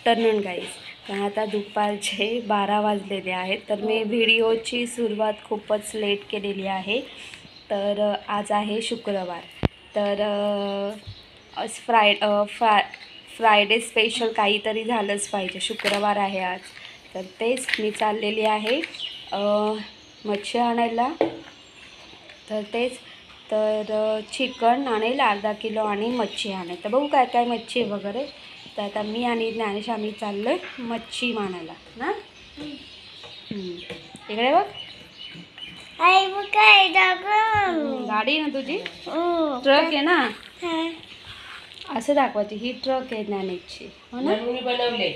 Afternoon guys. तर आता दुपारचे 12 वाजलेले आहेत. तर मी व्हिडिओची सुरुवात खूपच लेट केलेली आहे. तर आज आहे शुक्रवार. तर आज फ्रायडे स्पेशल काहीतरी झालंच पाहिजे. शुक्रवार आहे आज. तर तेच मी चाललेली आहे मच्छी आणायला. तर चिकन आणेल अर्धा किलो आणि मच्छी आणेल. तर बघू काय काय मच्छी वगैरे. तर आता मी आणि ज्ञानेश आम्ही चाललो आहे मच्छी आणायला ना. इकडे बघ गाडी ना तुझी, ट्रक आहे ना, असं दाखवायची. ही ट्रक आहे ज्ञानेशची, हो ना. मी बनवले.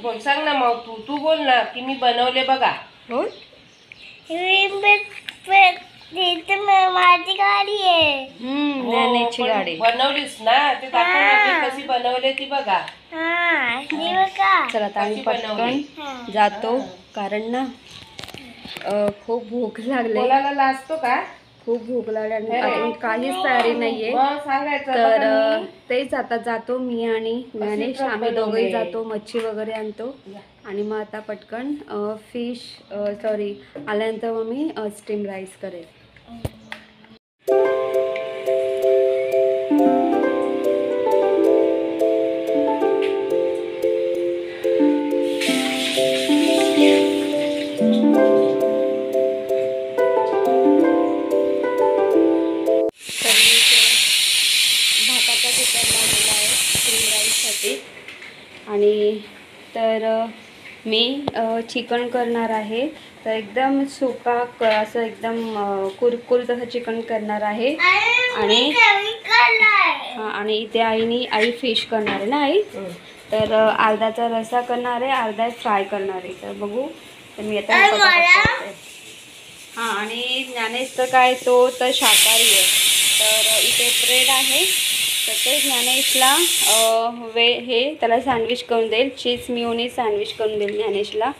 बोल, सांग ना मग तू बोल ना की मी बनवले बघा. बोल. माझी गाडी आहे. ज्ञानेशची गाडी बनवलीस ना, ते दाखव ना मी कशी बनवले ती बघा. चला आता आम्ही पटकन जातो, कारण ना खूप भूक लागली. बोलायला लाजतो का? खूप भूक लागली आणि अजून काहीच तयारी नाहीये. सांगायचं तर तेच आता जातो मी आणि ज्ञानेश. आम्ही दोघंही जातो, मच्छी वगैरे आणतो आणि मग आता पटकन आल्यानंतर मग मी स्टीम राईस करेल. भाताचा कुकर लावलेला आहे स्टीम राईससाठी. आणि तर मी चिकन करणार आहे. तर एकदम सुका असं एकदम कुरकुरीत असं चिकन करणार आहे. आणि इथे आई फिश करणार आहे ना आई. तर अर्धाचा रस्सा करणार आहे, अर्धा फ्राय करणार आहे. तर बघू. तर मी आता हां. आणि ज्ञानेश तर काय, तो तर शाकाहारी आहे. तर इथे ब्रेड आहे. तर ते ज्ञानेशला त्याला सँडविच करून देईल. चीज मिओनीज सँडविच करून देईल ज्ञानेशला.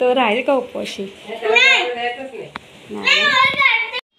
तो राहील का उपवाशी?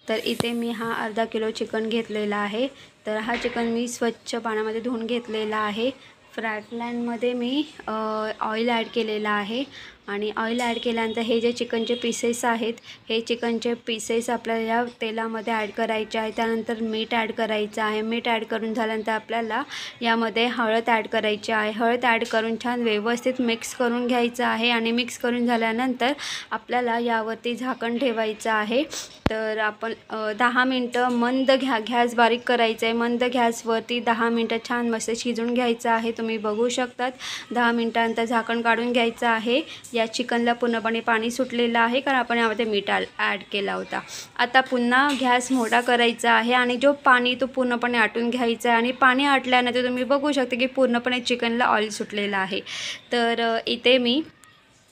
तर इथे मी हा अर्धा किलो चिकन घेतलेला आहे. तर हा चिकन मी स्वच्छ पाण्यामध्ये धुवून घेतलेला आहे. फ्राय पॅनमध्ये मी ऑइल ॲड केलेला आहे. आणि ऑइल ॲड केल्यानंतर हे जे चिकनचे पीसेस आहेत, हे चिकनचे पीसेस आपल्याला या तेलामध्ये ॲड करायचे आहे. त्यानंतर मीठ ॲड करायचं आहे. मीठ ॲड करून झाल्यानंतर आपल्याला यामध्ये हळद ॲड करायची आहे. हळद ॲड करून छान व्यवस्थित मिक्स करून घ्यायचं आहे. आणि मिक्स करून झाल्यानंतर आपल्याला यावरती झाकण ठेवायचं आहे. तर आपण 10 मिनटं मंद गॅस बारीक करायचं आहे. मंद गॅसवरती 10 मिनटं छान मस्त शिजून घ्यायचं आहे. तुम्ही बघू शकतात. 10 मिनटानंतर झाकण काढून घ्यायचं आहे. या चिकनला पूर्णपणे पाणी सुटलेलं आहे, कारण आपण यामध्ये मीठ ॲड केला होता. आता पुन्हा गॅस मोठा करायचा आहे आणि जो पाणी तो पूर्णपणे आटून घ्यायचा आहे. आणि पाणी आटल्यानंतर तुम्ही बघू शकता की पूर्णपणे चिकनला ऑइल सुटलेलं आहे. तर इथे मी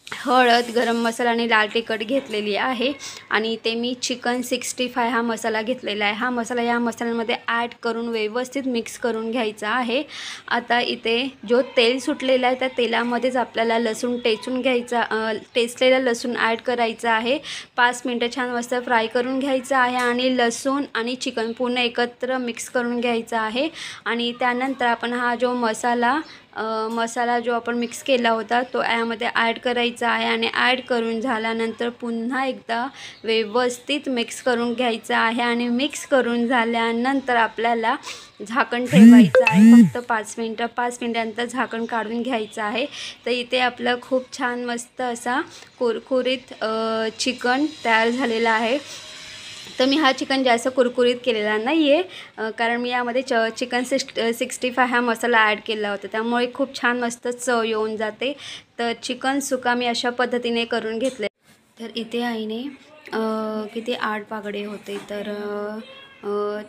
हळद, गरम मसाला आणि लाल तिखट घेतलेली आहे. आणि इथे मी चिकन 65 हा मसाला घेतलेला आहे. हा मसाला या मसाल्यामध्ये ॲड करून व्यवस्थित मिक्स करून घ्यायचा आहे. आता इथे जो तेल सुटलेला आहे त्या तेलामध्येच आपल्याला लसूण टेचून घ्यायचा, टेचलेला लसूण ॲड करायचा आहे. 5 मिनटं छान मस्त फ्राय करून घ्यायचं आहे. आणि लसूण आणि चिकन पूर्ण एकत्र मिक्स करून घ्यायचा आहे. आणि त्यानंतर आपण हा जो मसाला जो आपण मिक्स केला होता तो यामध्ये ॲड करायचा आहे. आणि ॲड करून झाल्यानंतर पुन्हा एकदा व्यवस्थित मिक्स करून घ्यायचं आहे. आणि मिक्स करून झाल्यानंतर आपल्याला झाकण ठेवायचं आहे फक्त 5 मिनटं. 5 मिनटानंतर झाकण काढून घ्यायचं आहे. तर इथे आपलं खूप छान मस्त असा कुरकुरीत चिकन तयार झालेला आहे. तर मी हा चिकन जास्त कुरकुरीत केलेला नाही आहे, कारण मी यामध्ये चिकन 65 हा मसाला ॲड केला होता, त्यामुळे खूप छान मस्त चव येऊन जाते. तर चिकन सुका मी अशा पद्धतीने करून घेतले. तर इथे आईने किती 8 बागडे होते. तर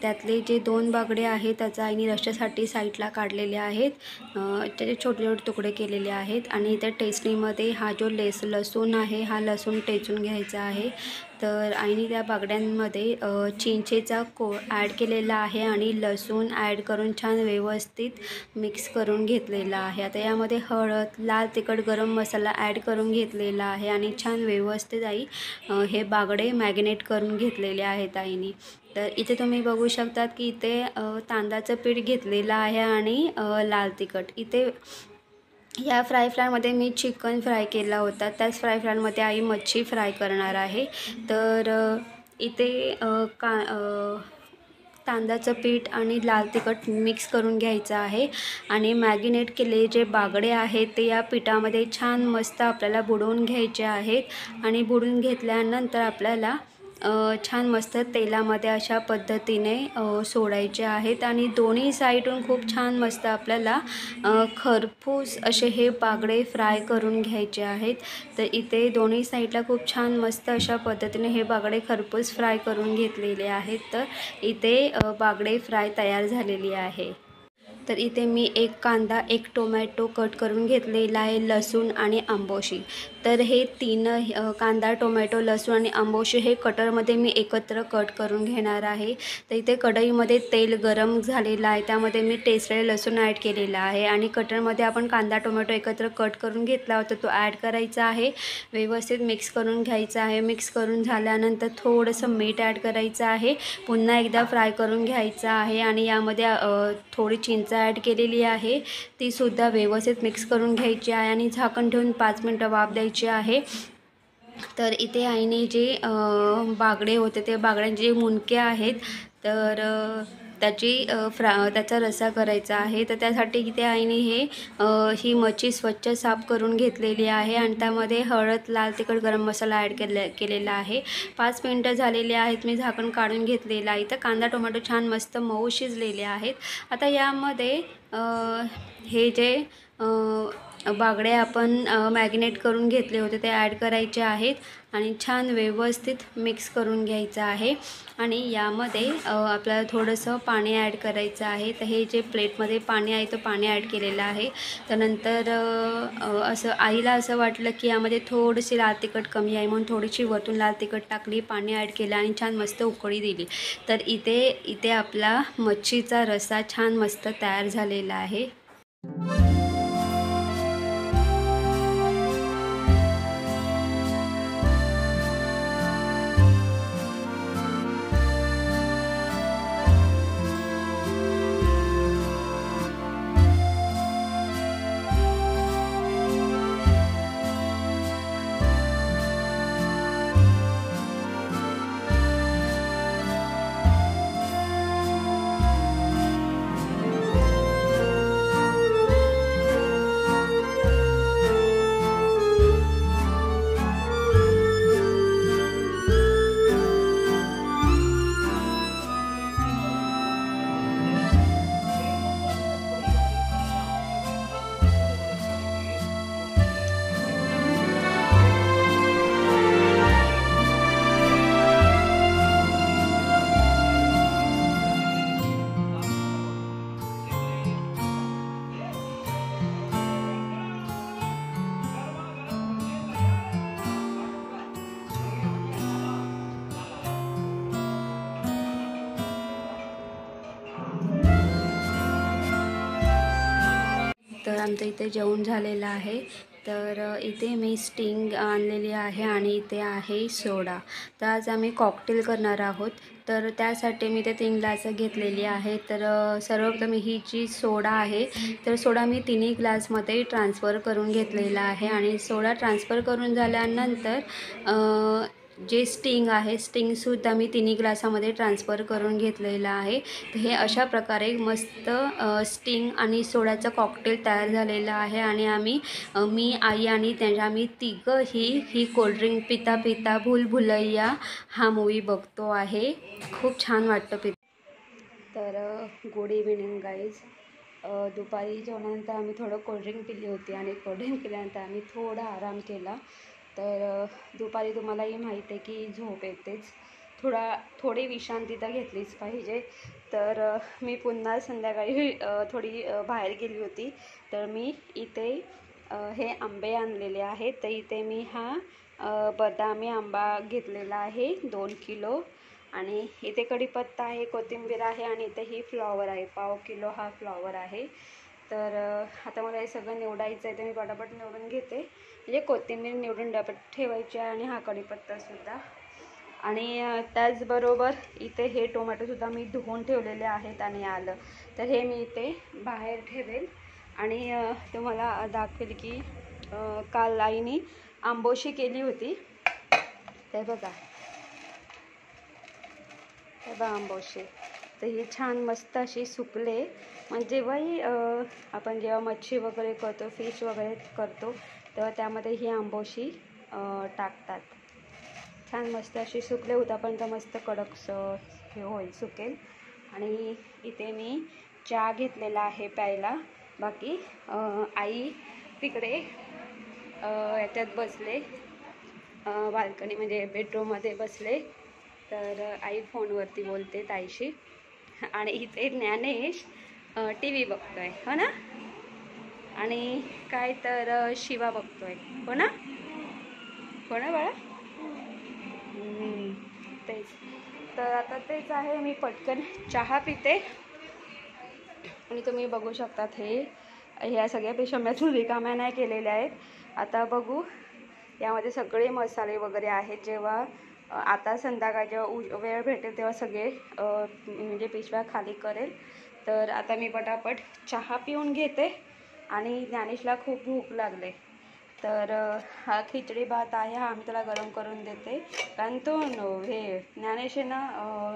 त्यातले जे 2 बागडे आहेत त्याचा आईने रश्श्यासाठी साईडला काढलेले आहेत. त्याचे छोटे छोटे तुकडे केलेले आहेत. आणि इथे टेचणीमध्ये हा जो लसूण आहे हा लसूण टेचून घ्यायचा आहे. तर आईने त्या बागड्यांमध्ये चिंचेचा ॲड केलेला आहे. आणि लसूण ॲड करून छान व्यवस्थित मिक्स करून घेतलेला आहे. आता यामध्ये हळद, लाल तिखट, गरम मसाला ॲड करून घेतलेला आहे. आणि छान व्यवस्थित आई हे बागडे मॅरिनेट करून घेतलेले आहेत आईने. तर इथे तुम्ही बघू शकतात की इथे तांदळाचं पीठ घेतलेलं आहे आणि लाल तिखट. इथे या फ्राय फ्रायमध्ये मी चिकन फ्राय केला होता, त्याच फ्राय फ्रायमध्ये आई मच्छी फ्राय करणार आहे. तर इथे तांदळाचं पीठ आणि लाल तिखट मिक्स करून घ्यायचं आहे आणि मॅगिनेट केलेले जे बागडे आहेत ते या पिठामध्ये छान मस्त आपल्याला बुडवून घ्यायचे आहेत आणि बुडवून घेतल्यानंतर आपल्याला छान मस्त तेलामध्ये अशा पद्धतीने सोडायचे आहेत आणि दोन्ही साईडून खूप छान मस्त आपल्याला खरपूस असे हे बागडे फ्राय करून घ्यायचे आहेत. तर इथे दोन्ही साईडला खूप छान मस्त अशा पद्धतीने हे बागडे खरपूस फ्राय करून घेतलेले आहेत. तर इथे बागडे फ्राय तयार झालेली आहे. तर इथे मी एक कांदा, एक टोमॅटो कट करून घेतलेला आहे, लसूण आणि आंबोशी. तर हे तीन कांदा, टोमॅटो, लसूण आणि आंबोशी हे कटरमध्ये मी एकत्र कट करून घेणार आहे. तर इथे कढईमध्ये तेल गरम झालेलं आहे, त्यामध्ये मी ठेचलेले लसूण ॲड केलेला आहे आणि कटरमध्ये आपण कांदा, टोमॅटो एकत्र कट करून घेतला होता तो ॲड करायचा आहे. व्यवस्थित मिक्स करून घ्यायचा आहे. मिक्स करून झाल्यानंतर थोडंसं मीठ ॲड करायचं आहे. पुन्हा एकदा फ्राय करून घ्यायचं आहे आणि यामध्ये थोडी चिंच ॲड केलेली आहे, ती सुद्धा व्यवस्थित मिक्स करून घ्यायची आहे आणि झाकण ठेवून 5 मिनटं वाफ द्यायची आहे. तर इथे आईने जे बागडे होते ते बागड्यांचे जे मुंडके आहेत तर त्याचा रस्सा करायचा आहे. तर त्यासाठी इथे आईने ही मच्छी स्वच्छ साफ करून घेतलेली आहे आणि त्यामध्ये हळद, लाल तिखट, गरम मसाला ॲड केलेला आहे. 5 मिनटं झालेले आहेत. मी झाकण काढून घेतलेलं आहे. तर कांदा, टोमॅटो छान मस्त मऊ शिजलेले आहेत. आता यामध्ये हे जे बागडे आपण मॅगिनेट करून घेतले होते ते ॲड करायचे आहेत आणि छान व्यवस्थित मिक्स करून घ्यायचं आहे आणि यामध्ये आपल्याला थोडंसं पाणी ॲड करायचं आहे. तर हे जे प्लेटमध्ये पाणी आहे तो पाणी ॲड केलेलं आहे. त्यानंतर आईला असं वाटलं की यामध्ये थोडीशी लाल तिखट कमी आहे म्हणून थोडीशी वरतून लाल तिखट टाकली, पाणी ॲड केलं आणि छान मस्त उकळी दिली. तर इथे आपला मच्छीचा रस्सा छान मस्त तयार झालेला आहे. तर आमचं इथे जेवण झालेलं आहे. तर इथे मी स्टिंग आणलेली आहे आणि इथे आहे सोडा. तर आज आम्ही कॉकटेल करणार आहोत. तर त्यासाठी मी ते 3 ग्लास घेतलेली आहे. तर सर्वप्रथम ही जी सोडा आहे तर सोडा मी 3 ग्लासमध्ये ट्रान्सफर करून घेतलेला आहे आणि सोडा ट्रान्सफर करून झाल्यानंतर जे स्टिंग आहे स्टिंगसुद्धा मी 3 ग्लासामध्ये ट्रान्सफर करून घेतलेलं आहे. तर हे अशा प्रकारे मस्त स्टिंग आणि सोड्याचं कॉकटेल तयार झालेलं आहे आणि मी, आई आणि आम्ही तिघंही ही कोल्ड्रिंक पिता पिता भूलभुलैया हा मूवी बघतो आहे. खूप छान वाटतं तर गुड इव्हिनिंग गाईज. दुपारी जेवणानंतर आम्ही थोडं कोल्ड्रिंक पिली होती आणि कोल्ड्रिंक पिल्यानंतर आम्ही थोडा आराम केला. तर दुपारी तुम्हालाही माहीत आहे की झोप येतेच, थोडी विश्रांती तर घेतलीच पाहिजे. तर मी पुन्हा संध्याकाळी थोडी बाहेर गेली होती. तर मी इथे हे आंबे आणलेले आहेत. तर इथे मी हा बदामी आंबा घेतलेला आहे 2 किलो आणि इथे कढीपत्ता आहे, कोथिंबीर आहे आणि इथे ही फ्लॉवर आहे, 1/2 किलो हा फ्लॉवर आहे. तर आता मला हे सगळं निवडायचं आहे. तर मी पटापट निवडून घेते. म्हणजे कोथिंबीर निवडून डब्यात ठेवायची आहे आणि हा कढीपत्तासुद्धा. आणि त्याचबरोबर इथे हे टोमॅटोसुद्धा मी धुवून ठेवलेले आहेत आणि आलं तर हे मी इथे बाहेर ठेवेल. आणि तुम्हाला दाखवेल की काल आईने आंबोशी केली होती. ते बघा, हे बघा आंबोशी. तर ही छान मस्त अशी सुकले. म्हणजे जेव्हाही आपण जेव्हा मच्छी वगैरे करतो, फिश वगैरे करतो, तेव्हा त्यामध्ये ही आंबोशी टाकतात. छान मस्त अशी सुकले होतापर्यंत मस्त कडक हे होईल, सुकेल. आणि इथे मी चहा घेतलेला आहे प्यायला. बाकी आई तिकडे याच्यात बसले, बाल्कनी म्हणजे बेडरूममध्ये बसले. तर आई फोनवरती बोलते ताईशी. आणि इथे ज्ञानेश टी व्ही बघतोय, हो ना. आणि काय तर शिवा बघतोय, हो ना, हो ना बाळा. तेच. तर आता तेच आहे, मी पटकन चहा पिते. आणि तुम्ही बघू शकतात ह्या सगळ्या पिशव्या रिकाम्या नाही केलेल्या आहेत. आता बघू, यामध्ये सगळे मसाले वगैरे आहेत. जेव्हा आता संध्याकाळ जेव्हा वेळ भेटेल तेव्हा सगळे म्हणजे पिशव्या खाली करेल. तर आता मी पटापट चहा पिऊन घेते. आणि ज्ञानेशला खूप भूक लागले. तर हा खिचडी भात आहे, हा आम्ही त्याला गरम करून देते. कारण तो ज्ञानेश ना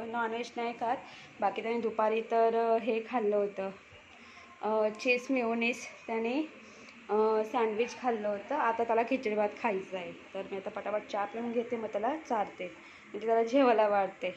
नॉनव्हेज नाही खात. बाकी त्याने दुपारी तर हे खाल्लं होतं, चीज मेयोनीज. त्याने सँडविच खाल्लं होतं. आता त्याला खिचडी भात खायचं आहे. तर मी आता पटापट चहा पिऊन घेते, मग त्याला चारते, म्हणजे त्याला जेवायला वाढते.